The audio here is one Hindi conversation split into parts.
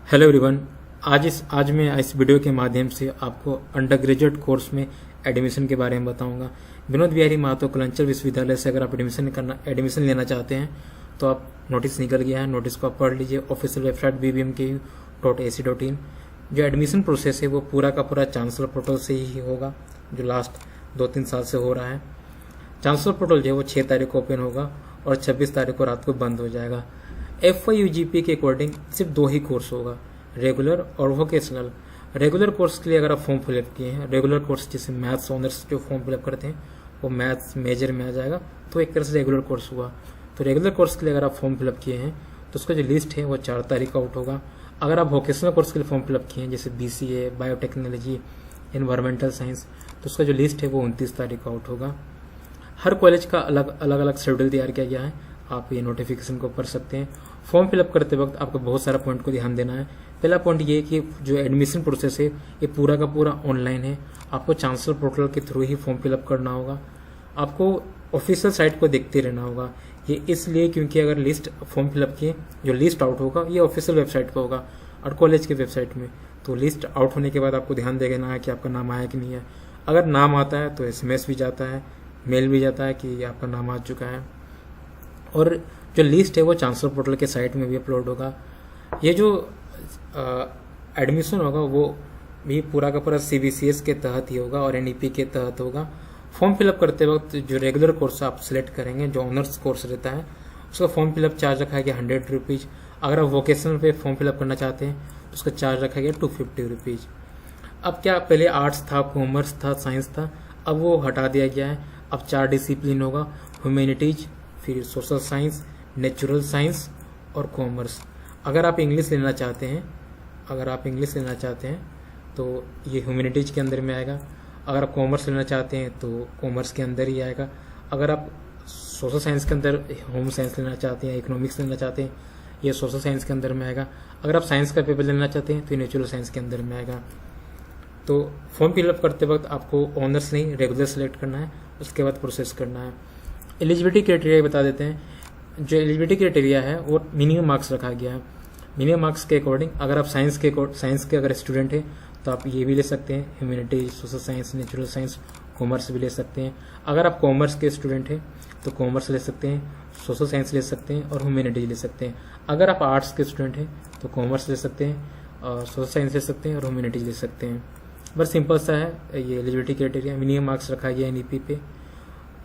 Hello everyone. आज मैं इस वीडियो के माध्यम से आपको अंडर ग्रेजुएट कोर्स में एडमिशन के बारे में बताऊंगा। विनोद बिहारी महतो कलंचर विश्वविद्यालय से अगर आप एडमिशन लेना चाहते हैं तो आप नोटिस निकल गया है, नोटिस को आप पढ़ लीजिए। Official website bbmku.ac.in। जो एडमिशन प्रोसेस है वो पूरा का पूरा चांसलर पोर्टल से ही होगा, जो लास्ट 2-3 साल से हो रहा है। चांसलर पोर्टल जो है वो 6 तारीख को ओपन होगा और 26 तारीख को रात को बंद हो जाएगा। FYUGP के अकॉर्डिंग सिर्फ 2 ही कोर्स होगा, रेगुलर और वोकेशनल। रेगुलर कोर्स के लिए अगर आप फॉर्म फिलअप किए हैं, रेगुलर कोर्स जैसे मैथ्स ऑनर्स जो फॉर्म फिलअप करते हैं वो मैथ्स मेजर में आ जाएगा, तो एक तरह से रेगुलर कोर्स हुआ। तो रेगुलर कोर्स के लिए अगर आप फॉर्म फिलअप किए हैं तो उसका जो लिस्ट है वो 4 तारीख को आउट होगा। अगर आप वोकेशनल कोर्स के लिए फॉर्म फिलअप किए हैं जैसे BCA, बायोटेक्नोलॉजी, एनवायरमेंटल साइंस, तो उसका जो लिस्ट है वो 29 तारीख को आउट होगा। हर कॉलेज का अलग अलग शेड्यूल तैयार किया गया है, आप ये नोटिफिकेशन को पढ़ सकते हैं। फॉर्म फिलअप करते वक्त आपको बहुत सारा पॉइंट को ध्यान देना है। पहला पॉइंट ये कि जो एडमिशन प्रोसेस है ये पूरा का पूरा ऑनलाइन है। आपको चांसलर पोर्टल के थ्रू ही फॉर्म फिलअप करना होगा। आपको ऑफिशियल साइट को देखते रहना होगा। ये इसलिए क्योंकि अगर लिस्ट फॉर्म फिलअप किए, जो लिस्ट आउट होगा ये ऑफिशियल वेबसाइट पर होगा और कॉलेज के वेबसाइट में। तो लिस्ट आउट होने के बाद आपको ध्यान देना है कि आपका नाम आया कि नहीं है। अगर नाम आता है तो SMS भी जाता है, मेल भी जाता है कि आपका नाम आ चुका है। और जो लिस्ट है वो चांसलर पोर्टल के साइट में भी अपलोड होगा। ये जो एडमिशन होगा वो भी पूरा का पूरा CBCS के तहत ही होगा और NEP के तहत होगा। फॉर्म फिलअप करते वक्त जो रेगुलर कोर्स आप सिलेक्ट करेंगे, जो ऑनर्स कोर्स रहता है, उसका फॉर्म फिलअप चार्ज रखा गया 100 रुपीज़। अगर आप वोकेशनल पे फॉर्म फिलअप करना चाहते हैं तो उसका चार्ज रखा गया 250 रुपीज़। अब क्या, पहले आर्ट्स था, कॉमर्स था, साइंस था, अब वो हटा दिया गया है। अब 4 डिसिप्लिन होगा, ह्यूमैनिटीज, फिर सोशल साइंस, नेचुरल साइंस और कॉमर्स। अगर आप इंग्लिश लेना चाहते हैं तो ये ह्यूमैनिटीज के अंदर में आएगा। अगर आप कॉमर्स लेना चाहते हैं तो कॉमर्स के अंदर ही आएगा। अगर आप सोशल साइंस के अंदर होम साइंस लेना चाहते हैं, इकोनॉमिक्स लेना चाहते हैं, ये सोशल साइंस के अंदर में आएगा। अगर आप साइंस का पेपर लेना चाहते हैं तो ये नेचुरल साइंस के अंदर में आएगा। तो फॉर्म फिलअप करते वक्त आपको ऑनर्स नहीं, रेगुलर सेलेक्ट करना है, उसके बाद प्रोसेस करना है। एलिजिबिलिटी क्राइटेरिया बता देते हैं। जो एलिजिबिलिटी क्राइटेरिया है वो मिनिमम मार्क्स रखा गया है। मिनिमम मार्क्स के अकॉर्डिंग अगर आप साइंस के अगर स्टूडेंट हैं तो आप ये भी ले सकते हैं, humanities, social science, natural science, commerce भी ले सकते हैं। अगर आप कॉमर्स के स्टूडेंट हैं तो कॉमर्स ले सकते हैं, सोशल साइंस ले सकते हैं और ह्यूमैनिटीज ले सकते हैं। अगर आप आर्ट्स के स्टूडेंट हैं तो कॉमर्स ले सकते हैं और सोशल साइंस ले सकते हैं और ह्यूमैनिटीज ले सकते हैं। बस सिंपल सा है ये एलिजिबिलिटी क्राइटेरिया। मिनिमम मार्क्स रखा गया NEP पे।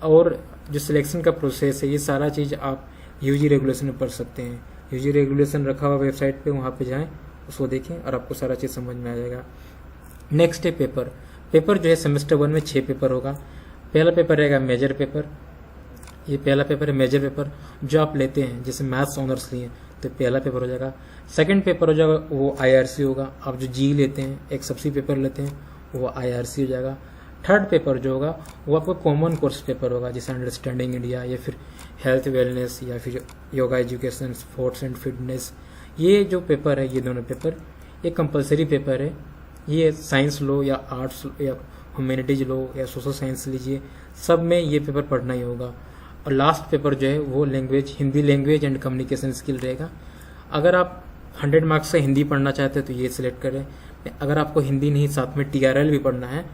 और जो सिलेक्शन का प्रोसेस है ये सारा चीज़ आप UG रेगुलेशन में पढ़ सकते हैं। UG रेगुलेशन रखा हुआ वेबसाइट पे, वहाँ पे जाएं, उसको देखें और आपको सारा चीज़ समझ में आ जाएगा। नेक्स्ट है पेपर जो है सेमेस्टर 1 में 6 पेपर होगा। पहला पेपर रहेगा मेजर पेपर। ये पहला पेपर है मेजर पेपर, जो आप लेते हैं जैसे मैथ्स ऑनर्स लिए तो पहला पेपर हो जाएगा। सेकंड पेपर हो जाएगा वो IRC होगा। आप जो GE लेते हैं, एक सबसे पेपर लेते हैं, वो IRC हो जाएगा। थर्ड पेपर जो होगा वो आपका कॉमन कोर्स पेपर होगा, जैसे अंडरस्टैंडिंग इंडिया या फिर हेल्थ वेलनेस या फिर yoga education, sports and fitness. ये जो पेपर है, ये दोनों पेपर ये कंपलसरी पेपर है। ये साइंस लो या आर्ट्स या ह्यूमैनिटीज लो या सोशल साइंस लीजिए, सब में ये पेपर पढ़ना ही होगा। और लास्ट पेपर जो है वो language, Hindi language and communication skill रहेगा। अगर आप 100 मार्क्स से हिंदी पढ़ना चाहते हैं तो ये सिलेक्ट करें। अगर आपको हिंदी नहीं, साथ में TRL भी पढ़ना है,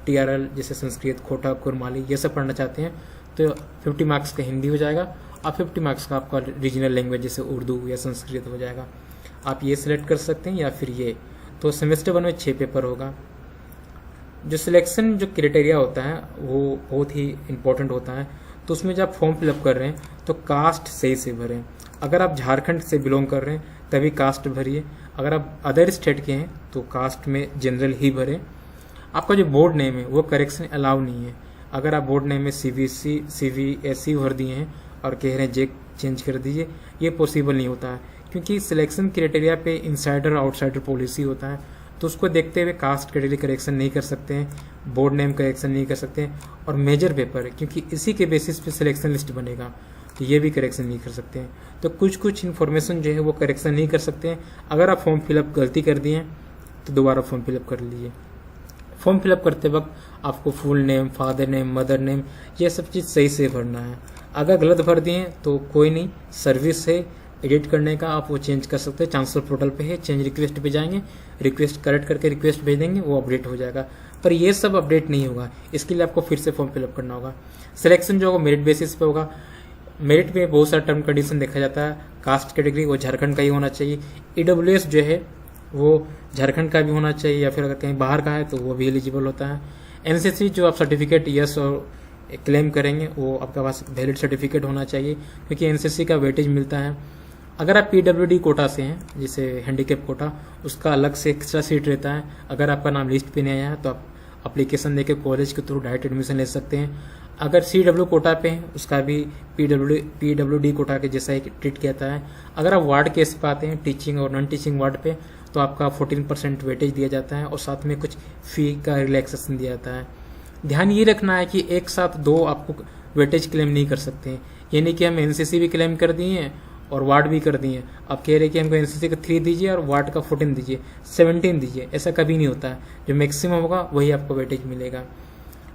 TRL जैसे संस्कृत, खोटा, कुरमाली, ये सब पढ़ना चाहते हैं तो 50 मार्क्स का हिंदी हो जाएगा और 50 मार्क्स का आपका रीजनल लैंग्वेज जैसे उर्दू या संस्कृत हो जाएगा। आप ये सिलेक्ट कर सकते हैं या फिर ये। तो सेमेस्टर 1 में 6 पेपर होगा। जो सिलेक्शन जो क्राइटेरिया होता है वो बहुत ही इंपॉर्टेंट होता है। तो उसमें जब आप फॉर्म फिलअप कर रहे हैं तो कास्ट सही से भरें। अगर आप झारखंड से बिलोंग कर रहे हैं तभी कास्ट भरिए। अगर आप अदर स्टेट के हैं तो कास्ट में जनरल ही भरें। आपका जो बोर्ड नेम है वो करेक्शन अलाउ नहीं है। अगर आप बोर्ड नेम में CBSE भर दिए हैं और कह रहे हैं जे चेंज कर दीजिए, ये पॉसिबल नहीं होता है, क्योंकि सिलेक्शन क्राइटेरिया पे इनसाइडर आउटसाइडर पॉलिसी होता है। तो उसको देखते हुए कास्ट क्राइटेरिया करेक्शन नहीं कर सकते हैं, बोर्ड नेम करेक्शन नहीं कर सकते हैं। और मेजर पेपर है, क्योंकि इसी के बेसिस पे सिलेक्शन लिस्ट बनेगा, तो ये भी करेक्शन नहीं कर सकते हैं। तो कुछ इन्फॉर्मेशन जो है वो करेक्शन नहीं कर सकते हैं। अगर आप फॉर्म फिलअप गलती कर दिए तो दोबारा फॉर्म फिलअप कर लीजिए। फॉर्म फिलअप करते वक्त आपको full name, father name, mother name, ये सब चीज़ सही से भरना है। अगर गलत भर दिए तो कोई नहीं, सर्विस है, एडिट करने का आप वो चेंज कर सकते हैं। चांसलर पोर्टल पे है, चेंज रिक्वेस्ट पे जाएंगे, रिक्वेस्ट करेक्ट करके रिक्वेस्ट भेज देंगे, वो अपडेट हो जाएगा। पर ये सब अपडेट नहीं होगा, इसके लिए आपको फिर से फॉर्म फिलअप करना होगा। सिलेक्शन जो होगा मेरिट बेसिस पे होगा। मेरिट में बहुत सारा टर्म कंडीशन देखा जाता है। कास्ट कैटेगरी वो झारखंड का ही होना चाहिए। ईडब्ल्यूएस जो है वो झारखंड का भी होना चाहिए, या फिर अगर कहीं बाहर का है तो वो भी एलिजिबल होता है। एनसीसी जो आप सर्टिफिकेट यस और क्लेम करेंगे वो आपके पास वैलिड सर्टिफिकेट होना चाहिए, क्योंकि एनसीसी का वेटेज मिलता है। अगर आप पीडब्ल्यूडी कोटा से हैं, जैसे हैंडीकैप कोटा, उसका अलग से एक्स्ट्रा सीट रहता है। अगर आपका नाम लिस्ट पे नहीं आया है तो आप अप्लीकेशन देके कॉलेज के थ्रू डायरेक्ट एडमिशन ले सकते हैं। अगर सीडब्ल्यू कोटा पे हैं, उसका भी पीडब्ल्यूडी कोटा के जैसा ही ट्रीट किया जाता है। अगर आप वार्ड केस पे आते हैं, टीचिंग और नॉन टीचिंग वार्ड पे, तो आपका 14% वेटेज दिया जाता है और साथ में कुछ फी का रिलैक्सेशन दिया जाता है। ध्यान ये रखना है कि एक साथ दो आपको वेटेज क्लेम नहीं कर सकते हैं। ये नहीं कि हम एनसीसी भी क्लेम कर दिए हैं और वार्ड भी कर दिए। आप कह रहे हैं कि हमको एनसीसी का 3 दीजिए और वार्ड का 14 दीजिए, 17 दीजिए, ऐसा कभी नहीं होता है। जो मैक्सिमम होगा वही आपको वेटेज मिलेगा।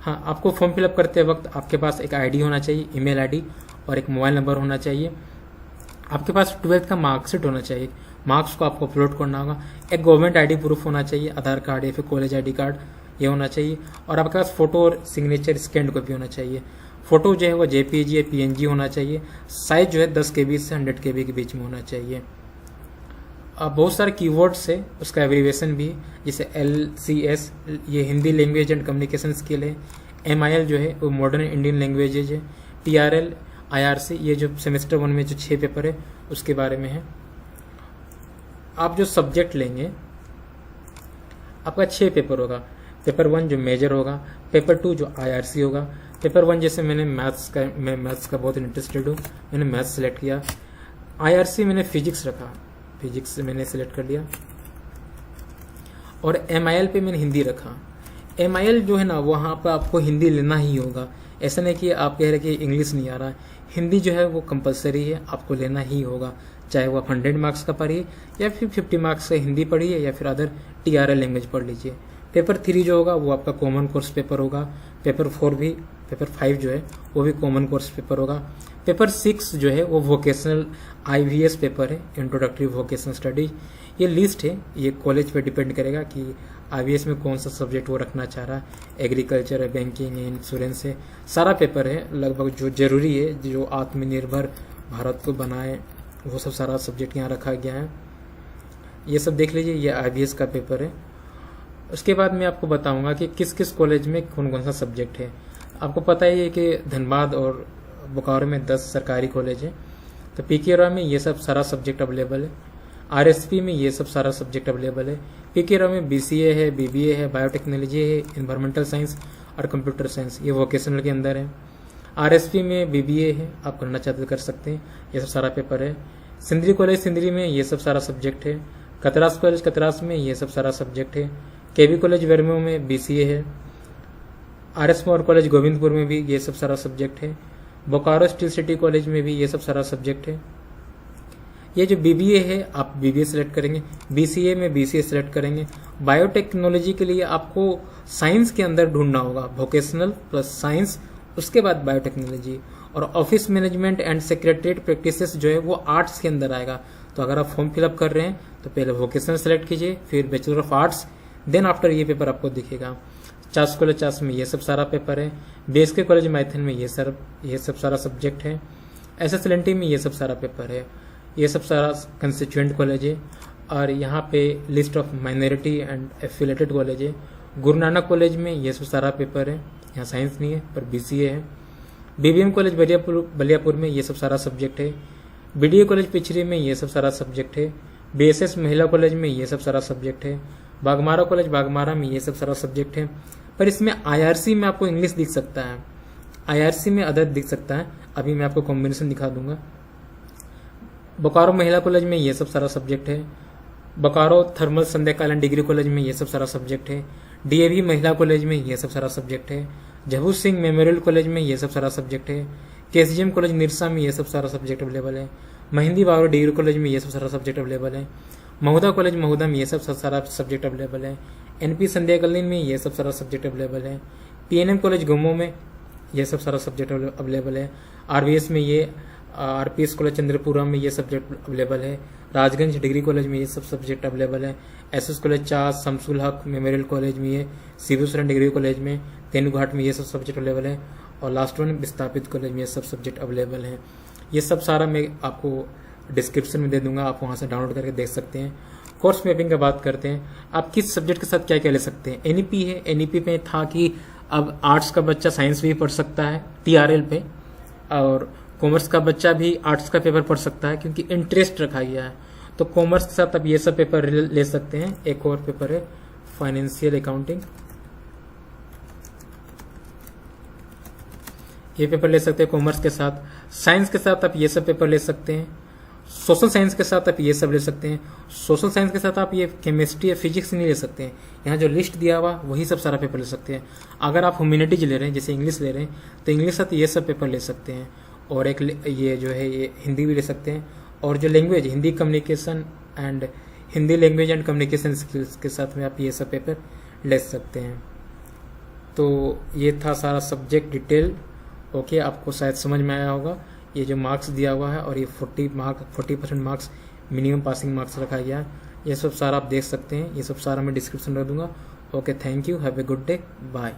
हाँ, आपको फॉर्म फिलअप करते वक्त आपके पास एक आईडी होना चाहिए, ईमेल आईडी, और एक मोबाइल नंबर होना चाहिए। आपके पास 12th का मार्कशीट होना चाहिए, मार्क्स को आपको अपलोड करना होगा। एक गवर्नमेंट आईडी प्रूफ होना चाहिए, आधार कार्ड या फिर कॉलेज आईडी कार्ड, ये होना चाहिए। और आपके पास फोटो और सिग्नेचर स्कैन कॉपी होना चाहिए। फोटो जो है वो जेपीजी या पीएनजी होना चाहिए। साइज जो है 10 KB से 100 KB के बीच में होना चाहिए। अब बहुत सारे कीवर्ड्स है, उसका एब्रीविएशन भी है, जैसे LCS ये Hindi language and communication skill है। MIL जो है वो मॉडर्न इंडियन लैंग्वेजेज है। TRL IRC ये जो सेमेस्टर 1 में जो 6 पेपर है उसके बारे में है। आप जो सब्जेक्ट लेंगे, आपका 6 पेपर होगा। पेपर 1 जो मेजर होगा, पेपर 2 जो IRC होगा। पेपर 1 जैसे मैं मैथ्स का बहुत इंटरेस्टेड हूँ, मैंने मैथ्स सेलेक्ट किया। IRC मैंने फिजिक्स रखा, फिजिक्स मैंने सेलेक्ट कर लिया। और MIL पे मैंने हिंदी रखा। MIL जो है ना, वहाँ पर आपको हिंदी लेना ही होगा। ऐसा नहीं कि आप कह रहे कि इंग्लिश नहीं आ रहा है, हिंदी जो है वो कंपलसरी है, आपको लेना ही होगा। चाहे वो आप 100 मार्क्स का पढ़िए या फिर 50 मार्क्स का हिंदी पढ़िए या फिर अदर TRL लैंग्वेज पढ़ लीजिए। पेपर 3 जो होगा वो आपका कॉमन कोर्स पेपर होगा। पेपर 5 जो है वो भी कॉमन कोर्स पेपर होगा। पेपर 6 जो है वो वोकेशनल IVS पेपर है, इंट्रोडक्टरी वोकेशनल स्टडीज। ये लिस्ट है, ये कॉलेज पे डिपेंड करेगा कि IVS में कौन सा सब्जेक्ट वो रखना चाह रहा है। एग्रीकल्चर है, बैंकिंग है, इंश्योरेंस है, सारा पेपर है लगभग जो जरूरी है, जो आत्मनिर्भर भारत को बनाए, वो सब सारा सब्जेक्ट यहाँ रखा गया है। ये सब देख लीजिए, ये IVS का पेपर है। उसके बाद मैं आपको बताऊंगा कि किस किस कॉलेज में कौन कौन सा सब्जेक्ट है। आपको पता ही है कि धनबाद और बोकारो में 10 सरकारी कॉलेज है, तो PK राव में ये सब सारा सब्जेक्ट अवेलेबल है। RSP में ये सब सारा सब्जेक्ट अवेलेबल है। PK राव में BCA है, BBA है, बायोटेक्नोलॉजी है, इन्वायरमेंटल साइंस और कंप्यूटर साइंस, ये वोकेशनल के अंदर है। RSP में BBA है, आप करना चाहते तो कर सकते हैं, ये सब सारा पेपर है। सिंदरी कॉलेज सिंदरी में ये सब सारा सब्जेक्ट है। कतरास कॉलेज कतरास में ये सब सारा सब्जेक्ट है। KB कॉलेज वेरमो में BCA है। RS मोर कॉलेज गोविंदपुर में भी ये सब सारा सब्जेक्ट है। बोकारो स्टील सिटी कॉलेज में भी ये सब सारा सब्जेक्ट है। ये जो BBA है आप BBA सेलेक्ट करेंगे, BCA में BCA सेलेक्ट करेंगे। बायोटेक्नोलॉजी के लिए आपको साइंस के अंदर ढूंढना होगा, वोकेशनल प्लस साइंस, उसके बाद बायोटेक्नोलॉजी। और office management and secretariat practices जो है वो आर्ट्स के अंदर आएगा। तो अगर आप फॉर्म फिलअप कर रहे हैं तो पहले वोकेशनल सेलेक्ट कीजिए, फिर bachelor of arts, then after ये पेपर आपको दिखेगा। चास कॉलेज चास में ये सब सारा पेपर है। BSK कॉलेज मैथन में ये सब सारा सब्जेक्ट है। SSLNT में ये सब सारा पेपर है। ये सब सारा कंस्टिट्यूएंट कॉलेज है। और यहाँ पे list of minority and affiliated college है। गुरु नानक कॉलेज में ये सब सारा पेपर है, यहाँ साइंस नहीं है पर BCA है। BBM कॉलेज बलियापुर में ये सब सारा सब्जेक्ट है। BDA कॉलेज पिछरी में ये सब सारा सब्जेक्ट है। BSS महिला कॉलेज में ये सब सारा सब्जेक्ट है। बागमारा कॉलेज बागमारा में ये सब सारा सब्जेक्ट है। पर इसमें IRC में आपको इंग्लिश दिख सकता है, IRC में अदर दिख सकता है। अभी मैं आपको कॉम्बिनेशन दिखा दूंगा। बोकारो महिला कॉलेज में ये सब सारा सब्जेक्ट है। बोकारो थर्मल संध्याकालीन डिग्री कॉलेज में ये सब सारा सब्जेक्ट है। DAV महिला कॉलेज में ये सब सारा सब्जेक्ट है। जहूर सिंह मेमोरियल कॉलेज में ये सब सारा सब्जेक्ट है। KCGM कॉलेज निरसा में ये सब सारा सब्जेक्ट अवेलेबल है। महिंदी बाबा डिग्री कॉलेज में ये सब सारा सब्जेक्ट अवेलेबल है। महुदा कॉलेज महुदा में ये सब सारा सब्जेक्ट अवेलेबल है। NP संध्याकालीन में ये सब सारा सब्जेक्ट अवेलेबल है। PNM कॉलेज गुम्मो में ये सब सारा सब्जेक्ट अवेलेबल है। RVS में ये RPS कॉलेज चंद्रपुरम में ये सब्जेक्ट अवेलेबल है, राजगंज डिग्री कॉलेज में ये सब सब्जेक्ट अवेलेबल है, SS कॉलेज चास, शमसुल हक मेमोरियल कॉलेज में ये, शिबू सोरेन डिग्री कॉलेज में, तेनुघाट में ये सब सब्जेक्ट अवेलेबल है, और लास्ट वन विस्थापित कॉलेज में ये सब सब्जेक्ट अवेलेबल हैं। ये सब सारा मैं आपको डिस्क्रिप्शन में दे दूंगा, आप वहाँ से डाउनलोड करके देख सकते हैं। कोर्स मैपिंग का बात करते हैं, आप किस सब्जेक्ट के साथ क्या क्या ले सकते हैं। NEP है, NEP में था कि अब आर्ट्स का बच्चा साइंस भी पढ़ सकता है TRL पे, और कॉमर्स का बच्चा भी आर्ट्स का पेपर पढ़ सकता है क्योंकि इंटरेस्ट रखा गया है। तो कॉमर्स के साथ आप ये सब पेपर ले सकते हैं। एक और पेपर है फाइनेंशियल अकाउंटिंग, ये पेपर ले सकते हैं कॉमर्स के साथ। साइंस के साथ आप ये सब पेपर ले सकते हैं। सोशल साइंस के साथ आप ये सब ले सकते हैं। सोशल साइंस के साथ आप ये केमिस्ट्री या फिजिक्स नहीं ले सकते हैं, यहाँ जो लिस्ट दिया हुआ वही सब सारा पेपर ले सकते हैं। अगर आप ह्यूमैनिटीज ले रहे हैं, जैसे इंग्लिश ले रहे हैं, तो इंग्लिश के साथ ये सब पेपर ले सकते हैं। और एक ये जो है ये हिंदी भी ले सकते हैं, और जो language Hindi communication and Hindi language and communication skills के साथ में आप ये सब पेपर ले सकते हैं। तो ये था सारा सब्जेक्ट डिटेल। ओके, आपको शायद समझ में आया होगा। ये जो मार्क्स दिया हुआ है और ये 40% मार्क्स मिनिमम पासिंग मार्क्स रखा गया है, ये सब सारा आप देख सकते हैं। ये सब सारा मैं डिस्क्रिप्शन में रख दूंगा। Okay, thank you, have a good day, bye.